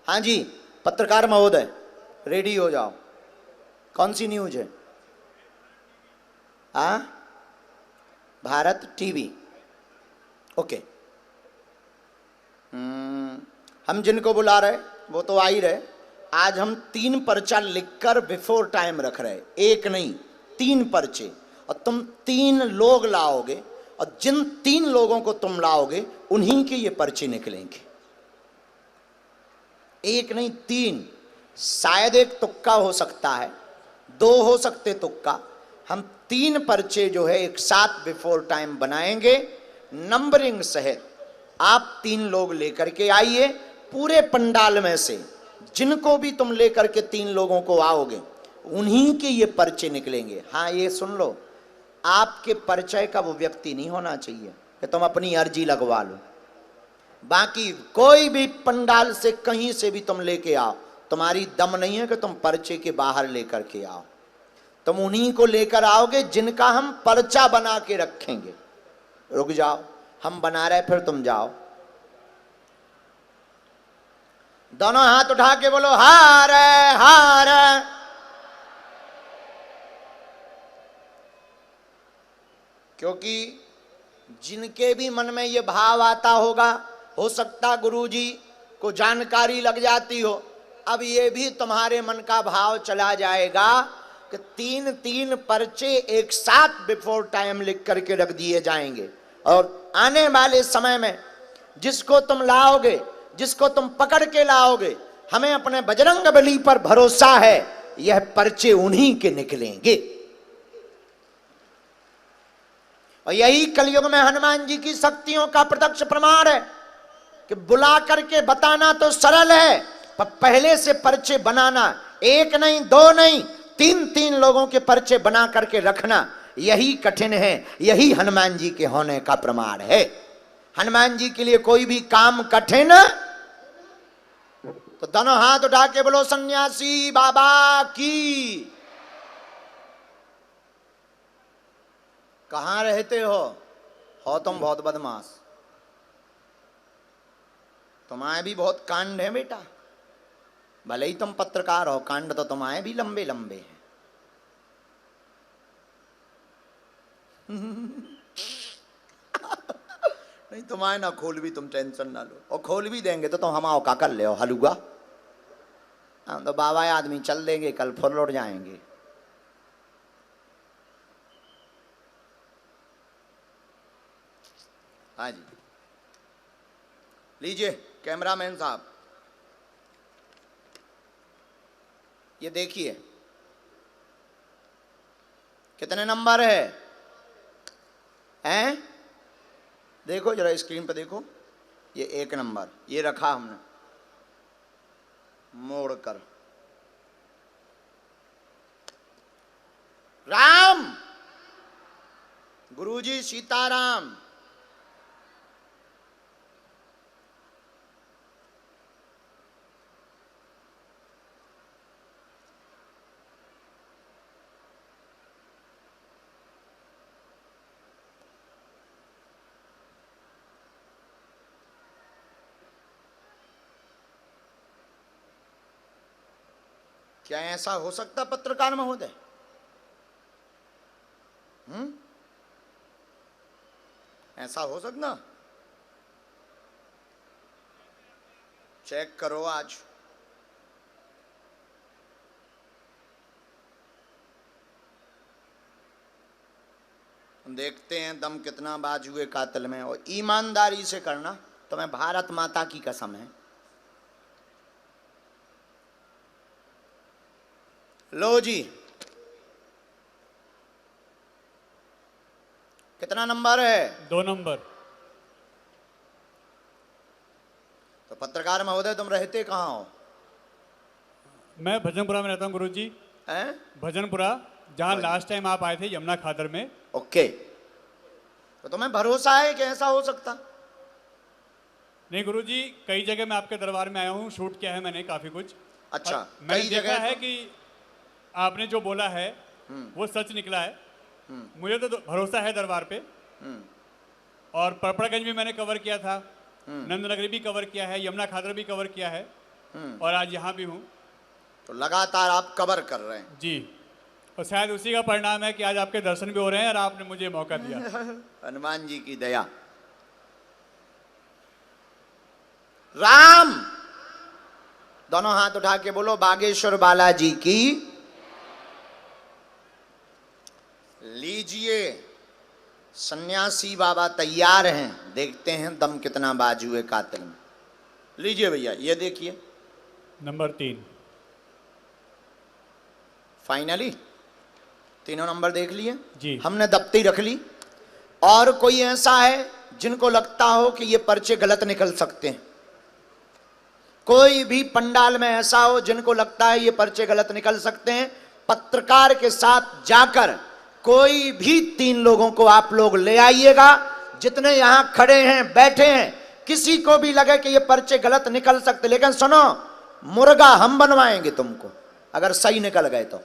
हाँ जी, पत्रकार महोदय रेडी हो जाओ। कौन सी न्यूज है? हाँ, भारत टीवी। ओके। हम जिनको बुला रहे वो तो आ ही रहे। आज हम 3 पर्चा लिखकर बिफोर टाइम रख रहे, एक नहीं 3 पर्चे, और तुम 3 लोग लाओगे, और जिन 3 लोगों को तुम लाओगे उन्हीं के ये पर्चे निकलेंगे। एक नहीं 3, शायद एक तुक्का हो सकता है, 2 हो सकते तुक्का। हम 3 पर्चे जो है एक साथ बिफोर टाइम बनाएंगे, नंबरिंग सहित। आप 3 लोग लेकर के आइए पूरे पंडाल में से, जिनको भी तुम लेकर के 3 लोगों को आओगे उन्हीं के ये पर्चे निकलेंगे। हाँ, ये सुन लो, आपके परिचय का वो व्यक्ति नहीं होना चाहिए कि तुम अपनी अर्जी लगवा लो। बाकी कोई भी पंडाल से कहीं से भी तुम लेके आओ, तुम्हारी दम नहीं है कि तुम पर्चे के बाहर लेकर के आओ। तुम उन्हीं को लेकर आओगे जिनका हम पर्चा बना के रखेंगे। रुक जाओ, हम बना रहे, फिर तुम जाओ। दोनों हाथ उठा के बोलो हार हार। क्योंकि जिनके भी मन में ये भाव आता होगा, हो सकता गुरुजी को जानकारी लग जाती हो, अब ये भी तुम्हारे मन का भाव चला जाएगा कि 3 पर्चे एक साथ बिफोर टाइम लिख करके रख दिए जाएंगे। और आने वाले समय में जिसको तुम लाओगे, जिसको तुम पकड़ के लाओगे, हमें अपने बजरंग बली पर भरोसा है, यह पर्चे उन्हीं के निकलेंगे। और यही कलयुग में हनुमान जी की शक्तियों का प्रत्यक्ष प्रमाण है कि बुला करके बताना तो सरल है, पर पहले से पर्चे बनाना, एक नहीं 2 नहीं 3 लोगों के पर्चे बना करके रखना, यही कठिन है। यही हनुमान जी के होने का प्रमाण है। हनुमान जी के लिए कोई भी काम कठिन, तो दोनों हाथ उठा के बोलो सन्यासी बाबा की। कहां रहते हो तुम बहुत बदमाश, तुम्हारे भी बहुत कांड है बेटा। भले ही तुम पत्रकार हो, कांड तो तुम्हारे भी लंबे लंबे हैं। नहीं तुम्हारे ना खोल भी, तुम टेंशन ना लो, और खोल भी देंगे तो तुम हमाओ का कर ले हलुआ। हम तो बाबा आदमी चल देंगे, कल फुल लौट जाएंगे। हाँ जी, लीजिए कैमरामैन साहब, ये देखिए कितने नंबर है? हैं? देखो जरा स्क्रीन पे देखो, ये 1 नंबर, ये रखा हमने मोड़ कर। राम, गुरुजी सीताराम। क्या ऐसा हो सकता पत्रकार महोदय? ऐसा हो सकता? चेक करो आज। देखते हैं दम कितना बाजुए कातिल में, और ईमानदारी से करना, तुम्हें भारत माता की कसम है। लो जी, कितना नंबर है? 2 नंबर। तो पत्रकार महोदय तुम रहते कहाँ हो? मैं भजनपुरा में रहता हूँ गुरुजी। हैं? भजनपुरा, जहाँ लास्ट टाइम आप आए थे यमुना खादर में। ओके, तो तुम्हें भरोसा है कि ऐसा हो सकता? नहीं गुरुजी, कई जगह मैं आपके दरबार में आया हूँ, शूट किया है मैंने काफी कुछ। अच्छा, मैंने कई देखा जगह है तो? कि आपने जो बोला है वो सच निकला है। मुझे तो भरोसा है दरबार पे। और परपड़ागंज भी मैंने कवर किया था, नंदनगरी भी कवर किया है, यमुना खादर भी कवर किया है। और आज यहाँ भी हूँ तो लगातार आप कवर कर रहे हैं। जी, और शायद उसी का परिणाम है कि आज आपके दर्शन भी हो रहे हैं और आपने मुझे मौका दिया। हनुमान जी की दया। राम, दोनों हाथ उठा के बोलो बागेश्वर बालाजी की। लीजिए, सन्यासी बाबा तैयार हैं, देखते हैं दम कितना बाजू है कातिल में। लीजिए भैया, ये देखिए नंबर 3। फाइनली तीनों नंबर देख लिए जी। हमने, दफ्ती रख ली। और कोई ऐसा है जिनको लगता हो कि ये पर्चे गलत निकल सकते हैं? कोई भी पंडाल में ऐसा हो जिनको लगता है ये पर्चे गलत निकल सकते हैं? पत्रकार के साथ जाकर कोई भी 3 लोगों को आप लोग ले आइएगा, जितने यहां खड़े हैं बैठे हैं, किसी को भी लगे कि ये पर्चे गलत निकल सकते, लेकिन सुनो, मुर्गा हम बनवाएंगे तुमको अगर सही निकल गए तो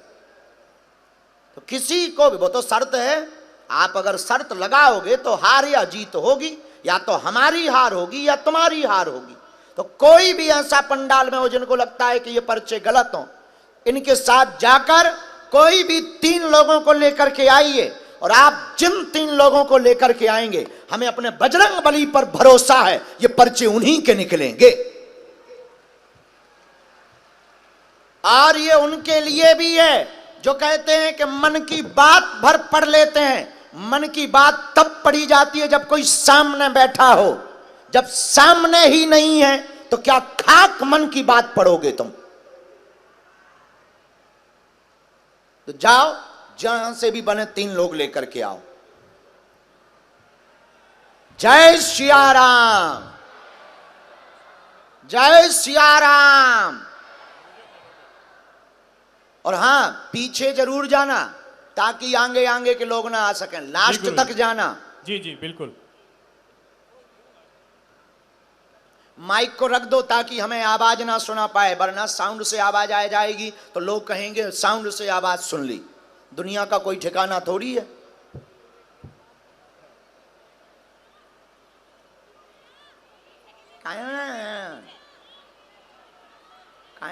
किसी को भी, वो तो शर्त है, आप अगर शर्त लगाओगे तो हार या जीत होगी, या तो हमारी हार होगी या तुम्हारी हार होगी। तो कोई भी ऐसा पंडाल में हो जिनको लगता है कि ये पर्चे गलत हो, इनके साथ जाकर कोई भी 3 लोगों को लेकर के आइए, और आप जिन 3 लोगों को लेकर के आएंगे, हमें अपने बजरंग बली पर भरोसा है, ये पर्चे उन्हीं के निकलेंगे। और ये उनके लिए भी है जो कहते हैं कि मन की बात भर पढ़ लेते हैं। मन की बात तब पढ़ी जाती है जब कोई सामने बैठा हो, जब सामने ही नहीं है तो क्या खाक मन की बात पढ़ोगे तुम? तो जाओ, जहां से भी बने 3 लोग लेकर के आओ। जय सिया राम, जय सिया राम। और हां, पीछे जरूर जाना ताकि आगे आगे के लोग ना आ सकें, लास्ट तक जाना। जी जी बिल्कुल। माइक को रख दो ताकि हमें आवाज ना सुना पाए, वरना साउंड से आवाज आ जाएगी तो लोग कहेंगे साउंड से आवाज सुन ली। दुनिया का कोई ठिकाना थोड़ी है।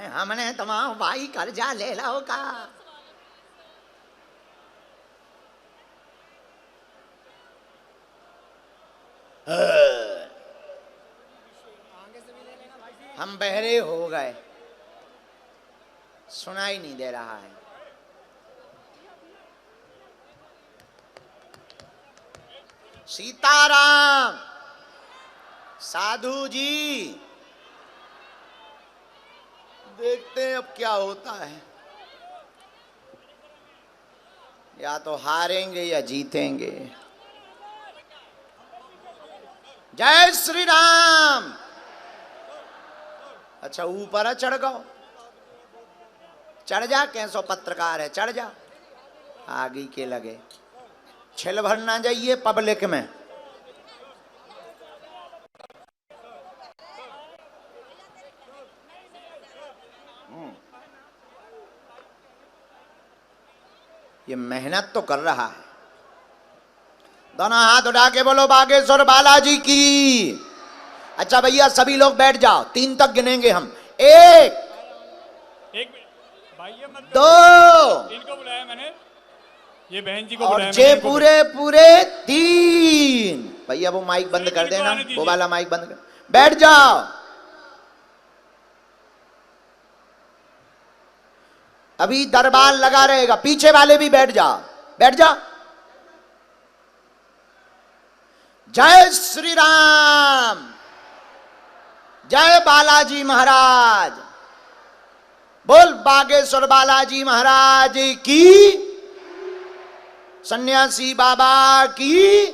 हमने तमाम भाई कर्जा ले लो का। हम बहरे हो गए, सुनाई नहीं दे रहा है। सीताराम। साधु जी, देखते हैं अब क्या होता है, या तो हारेंगे या जीतेंगे। जय श्री राम। अच्छा, ऊपर चढ़ गो, चढ़ जा, कैसो पत्रकार है, चढ़ जा। आगे के लगे छिल भर ना जाइए पब्लिक में। ये मेहनत तो कर रहा है। दोनों हाथ उठा के बोलो बागेश्वर बालाजी की। अच्छा भैया, सभी लोग बैठ जाओ, 3 तक गिनेंगे हम। 1 भाई ये मत 2, इनको बुलाया मैंने, ये बहन जी को और बुलाया जे मैंने, पूरे 3। भैया वो माइक बंद कर देना, वो वाला माइक बंद कर। बैठ जाओ। अभी दरबार लगा रहेगा, पीछे वाले भी बैठ जाओ, बैठ जाओ। जय श्री राम, जय बालाजी महाराज। बोल बागेश्वर बालाजी महाराज की, सन्यासी बाबा की,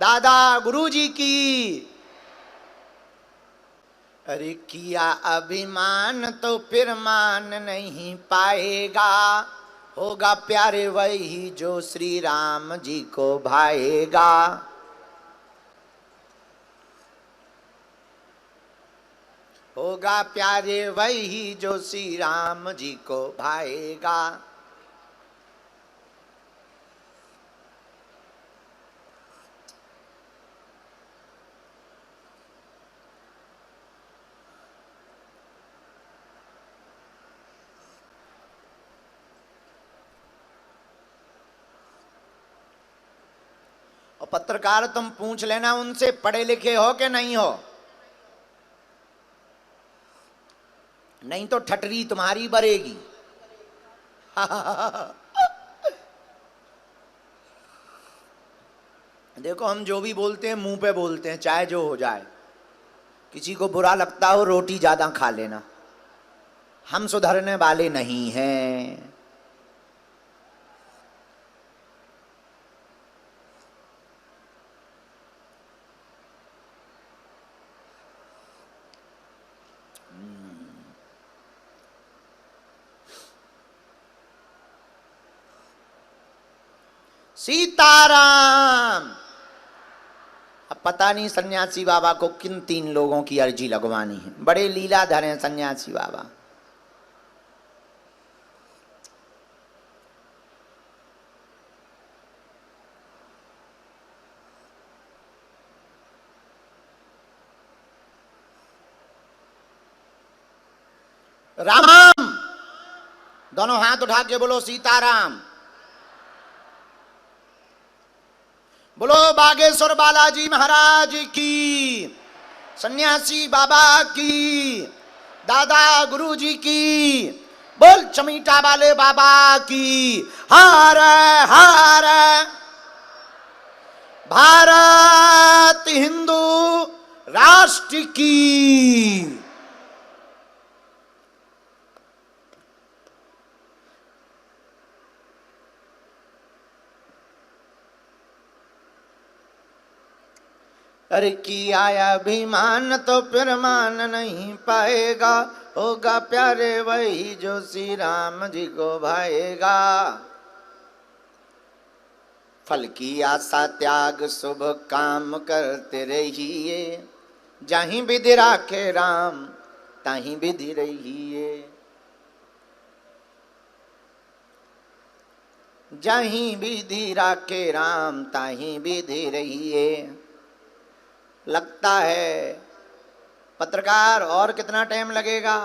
दादा गुरुजी की। अरे किया अभिमान तो फिर मान नहीं पाएगा, होगा प्यारे वही जो श्री राम जी को भाएगा। होगा प्यारे वही जो श्री राम जी को भाएगा। पत्रकार तुम पूछ लेना उनसे, पढ़े लिखे हो कि नहीं हो, नहीं तो ठटरी तुम्हारी बरेगी। देखो हम जो भी बोलते हैं मुंह पे बोलते हैं, चाहे जो हो जाए। किसी को बुरा लगता हो रोटी ज्यादा खा लेना, हम सुधरने वाले नहीं हैं। सीताराम। अब पता नहीं सन्यासी बाबा को किन 3 लोगों की अर्जी लगवानी है, बड़े लीलाधर हैं सन्यासी बाबा। राम, दोनों हाथ उठा के बोलो सीताराम। बोलो बागेश्वर बालाजी महाराज की, सन्यासी बाबा की, दादा गुरुजी की, बोल चमीटा वाले बाबा की। हर हर भारत हिंदू राष्ट्र की। अरे किया अभिमान तो फिर मान नहीं पाएगा, होगा प्यारे वही जो श्री राम जी को भाएगा। फल की आशा त्याग शुभ काम करते रहिए, जहीं विधि राखे राम तहीं विधि रहिए। जहीं विधि राखे राम तहीं विधि रहिए। लगता है पत्रकार और कितना टाइम लगेगा?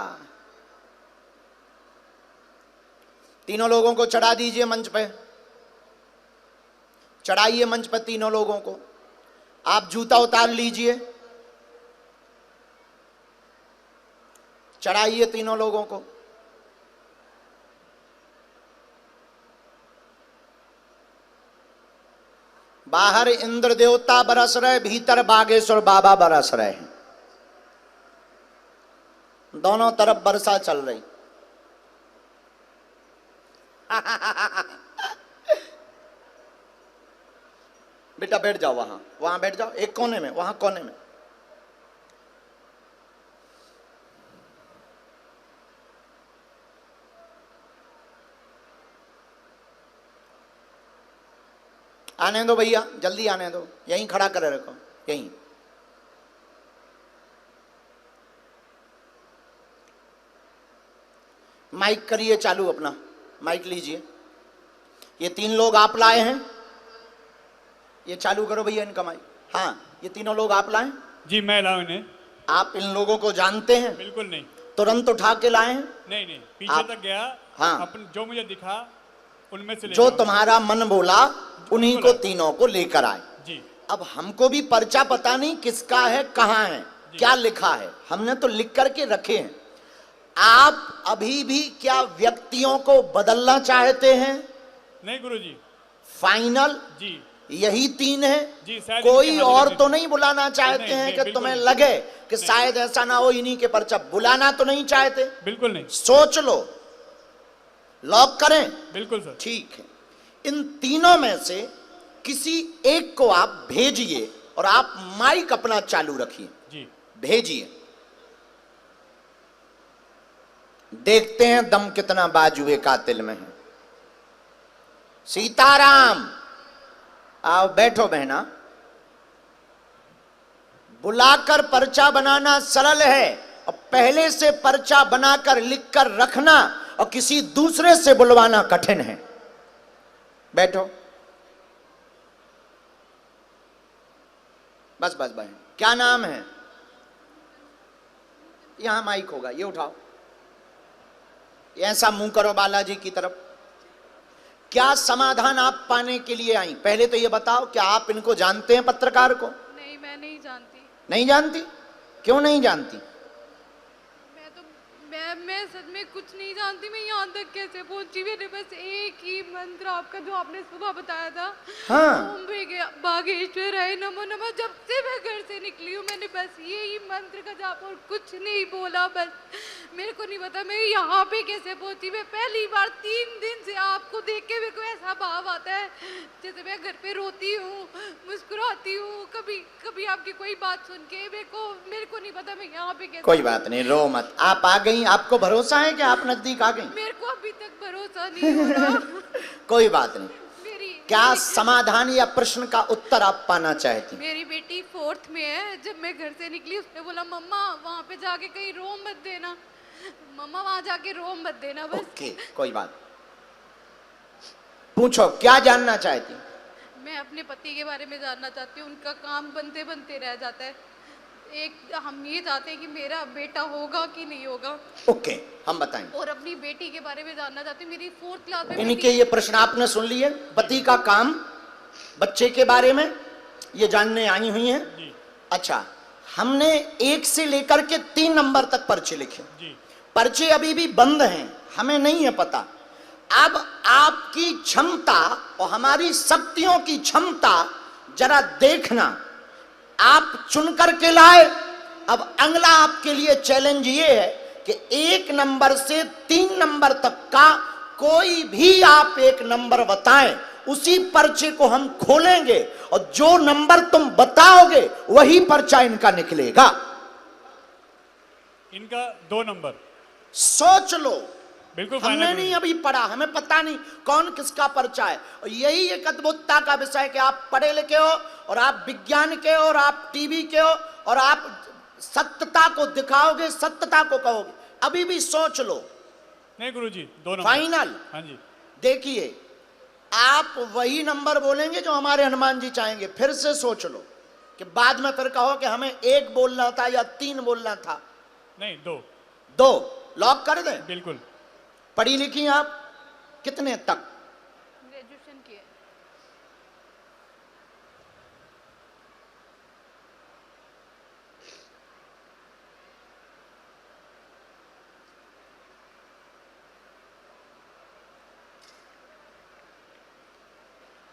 तीनों लोगों को चढ़ा दीजिए मंच पे, चढ़ाइए मंच पर तीनों लोगों को। आप जूता उतार लीजिए, चढ़ाइए तीनों लोगों को। बाहर इंद्र देवता बरस रहे, भीतर बागेश्वर बाबा बरस रहे हैं। दोनों तरफ वर्षा चल रही। बेटा बैठ जाओ, वहां बैठ जाओ, एक कोने में, वहां कोने में। आने दो भैया, जल्दी आने दो, यहीं खड़ा कर रखो, यहीं। माइक करिए चालू, अपना माइक लीजिए। ये 3 लोग आप लाए हैं, ये चालू करो भैया इनका माइक। हाँ, ये तीनों लोग आप लाए? जी मैं लाऊं इन्हें। आप इन लोगों को जानते हैं? बिल्कुल नहीं। तुरंत उठा के लाए हैं? नहीं, पीछे तक गया। हाँ, अपन जो मुझे दिखा उनमें से जो तुम्हारा मन बोला उन्हीं को तीनों को लेकर आए जी। अब हमको भी पर्चा पता नहीं किसका है, कहाँ है, क्या लिखा है, हमने तो लिख करके रखे हैं। आप अभी भी क्या व्यक्तियों को बदलना चाहते हैं? नहीं गुरुजी। फाइनल जी यही 3 है जी। कोई और तो नहीं बुलाना चाहते हैं कि तुम्हें लगे कि शायद ऐसा ना हो इन्हीं के पर्चा? बुलाना तो नहीं चाहते? बिल्कुल नहीं। सोच लो, लॉक करें? बिल्कुल सर। ठीक है, इन तीनों में से किसी एक को आप भेजिए और आप माइक अपना चालू रखिए जी। भेजिए, देखते हैं दम कितना बाजुए कातिल में है। सीताराम, आओ बैठो बहना। बुलाकर पर्चा बनाना सरल है, और पहले से पर्चा बनाकर लिखकर रखना और किसी दूसरे से बुलवाना कठिन है। बैठो, बस बस बहन, क्या नाम है? यहां माइक होगा, ये उठाओ, ऐसा मुंह करो बालाजी की तरफ। क्या समाधान आप पाने के लिए आई? पहले तो ये बताओ, क्या आप इनको जानते हैं, पत्रकार को? नहीं, मैं नहीं जानती। नहीं जानती? क्यों नहीं जानती? मैं तो मैं सच में कुछ नहीं जानती। मैं यहाँ तक कैसे पहुंची? मैंने बस एक ही मंत्र आपका जो आपने सुबह बताया था, हाँ। ओम भागेश्वराय नमो नमः। जब से मैं घर से निकली हूँ मैंने बस यही मंत्र का जाप और कुछ नहीं बोला। बस मेरे को नहीं पता मैं यहाँ पे कैसे पहुंची। मैं पहली बार 3 दिन से आपको देख के मेरे को ऐसा भाव आता है जैसे मैं घर पे रोती हूँ, मुस्कुराती हूँ। कभी कभी आपकी कोई बात सुन के मेरे को नहीं पता मैं यहाँ पे कैसे। कोई बात नहीं, रो मत। आप आ गई, आपको भरोसा है कि आप नजदीक आ गई? मेरे को अभी तक भरोसा नहीं हो रहा। कोई बात नहीं। मेरी क्या समाधान या प्रश्न का उत्तर आप पाना चाहती? मेरी बेटी 4th में है। जब मैं घर से निकली उसने बोला मम्मा वहाँ पे जाके कहीं रो मत देना, मम्मा वहाँ जाके रो मत देना बस। ओके, कोई बात। पूछो, क्या जानना चाहती? मैं अपने पति के बारे में जानना चाहती हूँ। उनका काम बनते बनते रह जाता है। एक हम ये चाहते हैं कि मेरा बेटा होगा कि नहीं होगा। ओके, हम बताएंगे। और अपनी बेटी के बारे में जानना चाहती हूँ। मेरी 4th क्लास में इनके ये प्रश्न आपने सुन लिए, पति का काम, बच्चे के बारे में ये जानने आई हुई हैं। जी अच्छा, हमने 1 से लेकर के 3 नंबर तक पर्चे लिखे। जी पर्चे अभी भी बंद हैं, हमें नहीं है पता। अब आपकी क्षमता और हमारी शक्तियों की क्षमता जरा देखना। आप चुन करके लाए। अब अगला आपके लिए चैलेंज ये है कि 1 नंबर से 3 नंबर तक का कोई भी आप एक नंबर बताएं, उसी पर्चे को हम खोलेंगे और जो नंबर तुम बताओगे वही पर्चा इनका निकलेगा। इनका 2 नंबर। सोच लो। बिल्कुल हमने फाइनल। नहीं अभी पढ़ा, हमें पता नहीं कौन किसका पर्चा है। और यही एक अद्भुतता का विषय है कि आप पढ़े लिखे हो और आप विज्ञान के हो और आप टीवी के हो और आप सत्यता को दिखाओगे, सत्यता को कहोगे। अभी भी सोच लो। नहीं गुरुजी, 2 नंबर फाइनल। हाँ जी। देखिए, आप वही नंबर बोलेंगे जो हमारे हनुमान जी चाहेंगे। फिर से सोच लो कि बाद में फिर कहो कि हमें 1 बोलना था या 3 बोलना था। नहीं 2। 2 लॉक कर दें? बिल्कुल। पढ़ी लिखी आप कितने तक? ग्रेजुएशन किए।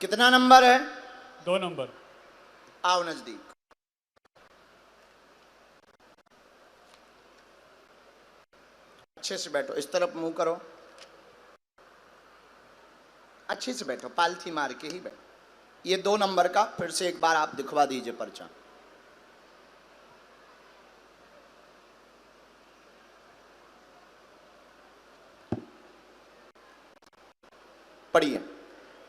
कितना नंबर है? 2 नंबर। आओ नजदीक। अच्छे से बैठो, इस तरफ मुंह करो। अच्छे से बैठो, पालथी मार के ही बैठो। ये 2 नंबर का फिर से एक बार आप दिखवा दीजिए पर्चा। पढ़िए।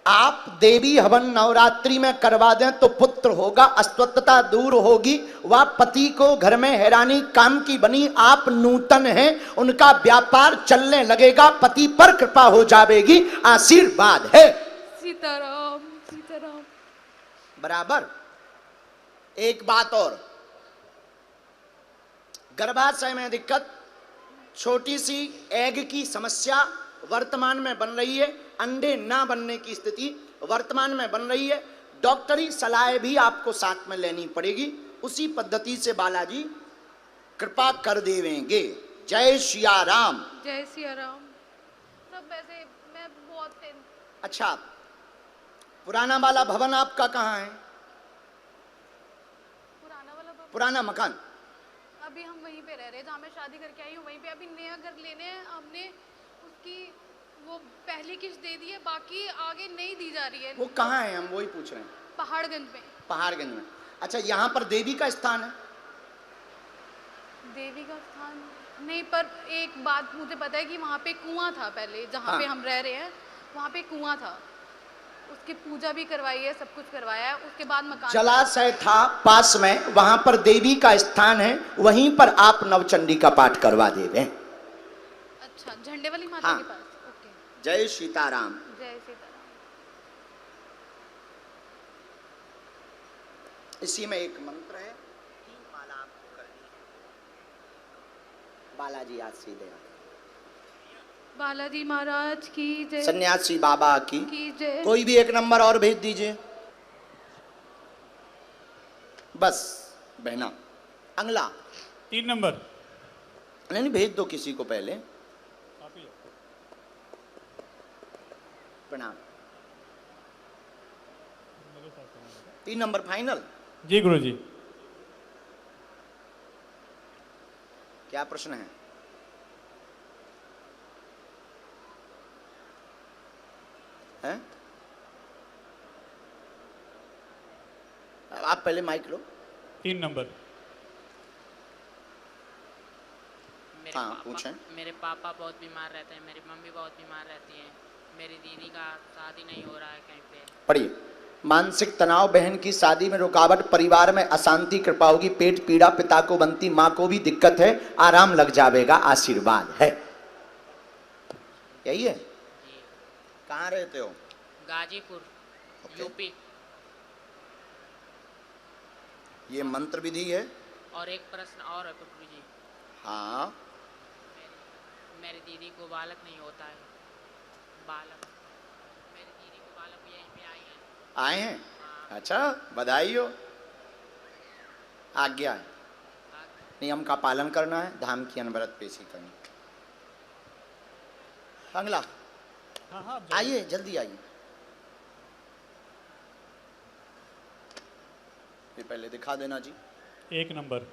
आप देवी हवन नवरात्रि में करवा दें तो पुत्र होगा, अस्वस्थता दूर होगी, वह पति को घर में हैरानी काम की बनी। आप नूतन हैं, उनका व्यापार चलने लगेगा, पति पर कृपा हो जाएगी, आशीर्वाद है। सीताराम सीताराम। बराबर। एक बात और, गर्भाशय में दिक्कत, छोटी सी एग की समस्या वर्तमान में बन रही है, अंडे ना बनने की स्थिति वर्तमान में बन रही है। डॉक्टरी सलाह भी आपको साथ में लेनी पड़ेगी, उसी पद्धति से बालाजी कृपा कर देवेंगे। जय सिया राम। जय सिया राम। सब वैसे मैं बहुत अच्छा, पुराना वाला भवन आपका कहाँ है? पुराना वाला पुराना मकान? अभी हम वहीं पे रह रहे हैं जहाँ मैं शादी करके आई हूँ। वहीं पे अभी नया घर लेने हैं हमने। उसकी वो पहली किस्त दे दी है, बाकी आगे नहीं दी जा रही है। वो कहाँ है, हम वही पूछ रहे हैं। पहाड़गंज में। पहाड़गंज में। अच्छा, यहाँ पर देवी का स्थान है? देवी का स्थान नहीं, पर एक बात मुझे पता है कि वहाँ पे कुआं था पहले, जहाँ हाँ। पे हम रह रहे हैं वहाँ पे कुआं था। उसकी पूजा भी करवाई है, सब कुछ करवाया है। उसके बाद मकान जलाशय था पास में, वहां पर देवी का स्थान है, वहीं पर आप नवचंडी का पाठ करवा देवे। अच्छा, झंडे वाली माता हाँ। के पास। ओके। जय सीताराम। जय सीताराम। इसी में एक मंत्र है, 3 माला आपको करनी है। बालाजी आज सीधे बालाजी महाराज की जय। सन्यासी बाबा की जय। कोई भी एक नंबर और भेज दीजिए बस बहना। अगला 3 नंबर। नहीं भेज दो किसी को पहले। आप ही। प्रणाम। 3 नंबर फाइनल। जी गुरुजी। क्या प्रश्न है? हैं? आप पहले माइक लो। 3 नंबर। हाँ पूछें। मेरे पापा बहुत बीमार रहते हैं, मेरी मम्मी बहुत बीमार रहती है, मेरी दीदी का शादी नहीं हो रहा है कहीं पे। पढ़िए। मानसिक तनाव, बहन की शादी में रुकावट, परिवार में अशांति, कृपा होगी, पेट पीड़ा, पिता को बनती, माँ को भी दिक्कत है, आराम लग जाएगा, आशीर्वाद है। यही है। जी। कहाँ रहते हो? गाजीपुर, यूपी। ये मंत्र विधि है। और एक प्रश्न और है गुरु जी। हाँ मेरी दीदी को बालक नहीं होता है। बालक, मेरी दीदी को बालक यहीं पे आए हैं। आए हैं। अच्छा बधाई हो। आज्ञा है, नियम का पालन करना है, धाम की अनवरत पेशी करनी। अगला हाँ हाँ आइए, जल्दी आइए। ये पहले दिखा देना जी। 1 नंबर।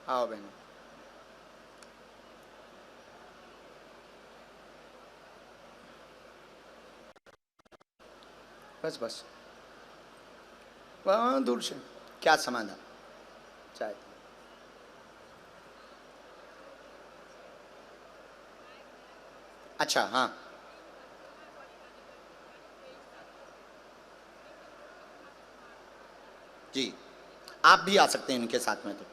आओ बहन। बस बस वहाँ दूर से क्या समाधान? चाय। अच्छा हाँ जी, आप भी आ सकते हैं इनके साथ में। तो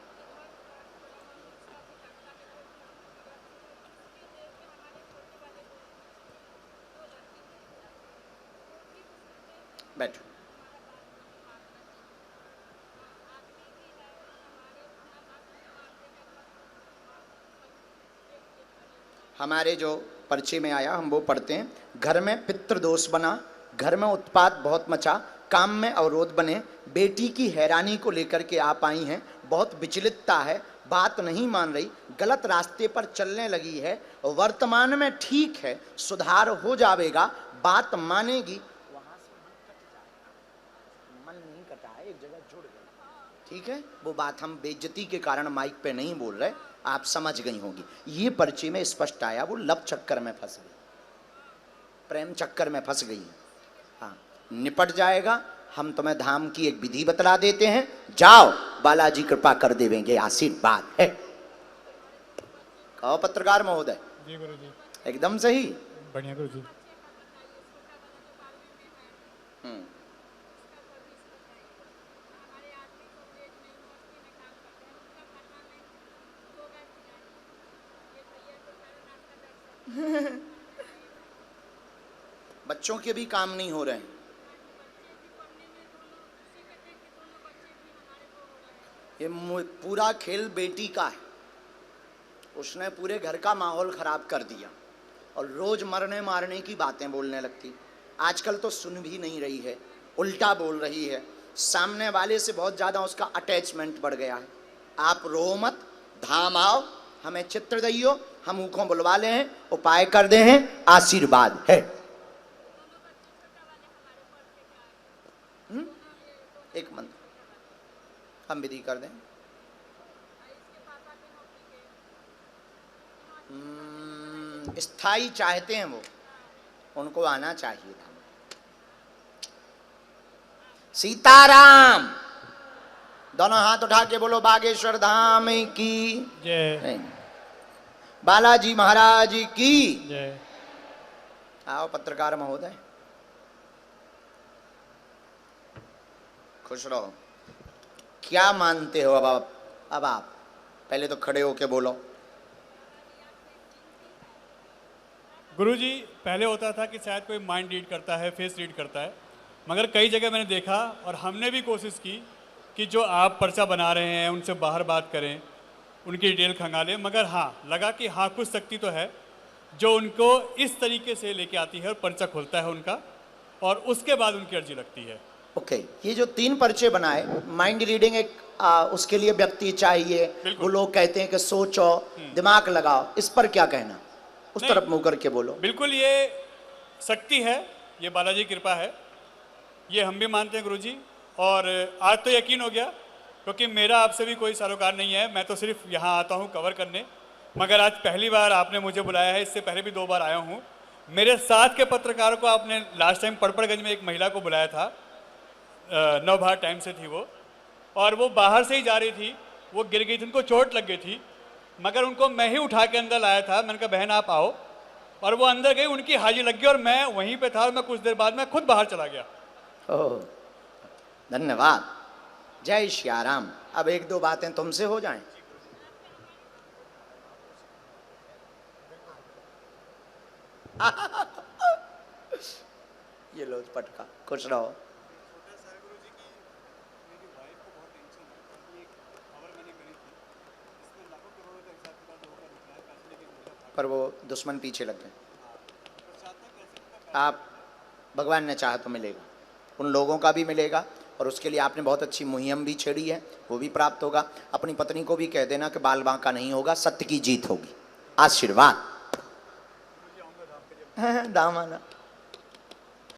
बैठो। हमारे जो पर्चे में आया हम वो पढ़ते हैं। घर में पितृदोष बना, घर में उत्पात बहुत मचा, काम में अवरोध बने, बेटी की हैरानी को लेकर के आप आई हैं, बहुत विचलितता है, बात नहीं मान रही, गलत रास्ते पर चलने लगी है, वर्तमान में ठीक है, सुधार हो जाएगा, बात मानेगी। वहां से मन नहीं कटा है, एक जगह जुड़ गया। ठीक है, वो बात हम बेइज्जती के कारण माइक पे नहीं बोल रहे, आप समझ गई होंगी। ये पर्चे में स्पष्ट आया, वो लव चक्कर में फंस गई, प्रेम चक्कर में फंस गई। हाँ निपट जाएगा। हम तुम्हें धाम की एक विधि बतला देते हैं, जाओ, बालाजी कृपा कर देंगे, आशीर्वाद है। कहो पत्रकार महोदय। जी गुरुजी। एकदम सही। बढ़िया गुरुजी। बच्चों के भी काम नहीं हो रहे हैं। ये पूरा खेल बेटी का है, उसने पूरे घर का माहौल खराब कर दिया और रोज मरने मारने की बातें बोलने लगती। आजकल तो सुन भी नहीं रही है, उल्टा बोल रही है, सामने वाले से बहुत ज़्यादा उसका अटैचमेंट बढ़ गया है। आप रो मत, धाम आओ, हमें चित्र दइयो, हम ऊखों बुलवा ले हैं, उपाय कर दे हैं, आशीर्वाद है। एक मंत्र हम विधि कर दें। स्थाई चाहते हैं वो, उनको आना चाहिए था। सीताराम। दोनों हाथ उठा के बोलो बागेश्वर धाम की जय। बालाजी महाराज की जय। आओ पत्रकार महोदय, खुश रहो। क्या मानते हो अब आप? अब आप पहले तो खड़े होके बोलो। गुरुजी पहले होता था कि शायद कोई माइंड रीड करता है, फेस रीड करता है, मगर कई जगह मैंने देखा और हमने भी कोशिश की कि जो आप पर्चा बना रहे हैं उनसे बाहर बात करें, उनकी डिटेल खंगालें, मगर हाँ लगा कि हाँ कुछ शक्ति तो है जो उनको इस तरीके से लेके आती है और पर्चा खोलता है उनका, और उसके बाद उनकी अर्जी लगती है। ओके, ये जो 3 पर्चे बनाए, माइंड रीडिंग एक उसके लिए व्यक्ति चाहिए, वो लोग कहते हैं कि सोचो, दिमाग लगाओ, इस पर क्या कहना? उस तरफ मुंह करके बोलो। बिल्कुल ये शक्ति है, ये बालाजी की कृपा है, ये हम भी मानते हैं गुरुजी। और आज तो यकीन हो गया, क्योंकि मेरा आपसे भी कोई सरोकार नहीं है, मैं तो सिर्फ यहाँ आता हूँ कवर करने, मगर आज पहली बार आपने मुझे बुलाया है, इससे पहले भी 2 बार आया हूँ। मेरे साथ के पत्रकारों को आपने लास्ट टाइम पड़पड़गंज में एक महिला को बुलाया था, नवभारत टाइम से थी वो, और वो बाहर से ही जा रही थी, वो गिर गई थी, उनको चोट लग गई थी, मगर उनको मैं ही उठा के अंदर लाया था। मैंने कहा बहन आप आओ, और वो अंदर गई, उनकी हाजिरी लग गई और मैं वहीं पे था, और मैं कुछ देर बाद मैं खुद बाहर चला गया। ओह, धन्यवाद, जय श्याराम। अब 1-2 बातें तुमसे हो जाएं। ये लो पटका, खुश रहो। पर वो दुश्मन पीछे लग गए। आप भगवान ने चाहा तो मिलेगा, उन लोगों का भी मिलेगा, और उसके लिए आपने बहुत अच्छी मुहिम भी छेड़ी है, वो भी प्राप्त होगा। अपनी पत्नी को भी कह देना कि बाल बांका नहीं होगा, सत्य की जीत होगी। आशीर्वाद। दाम आना।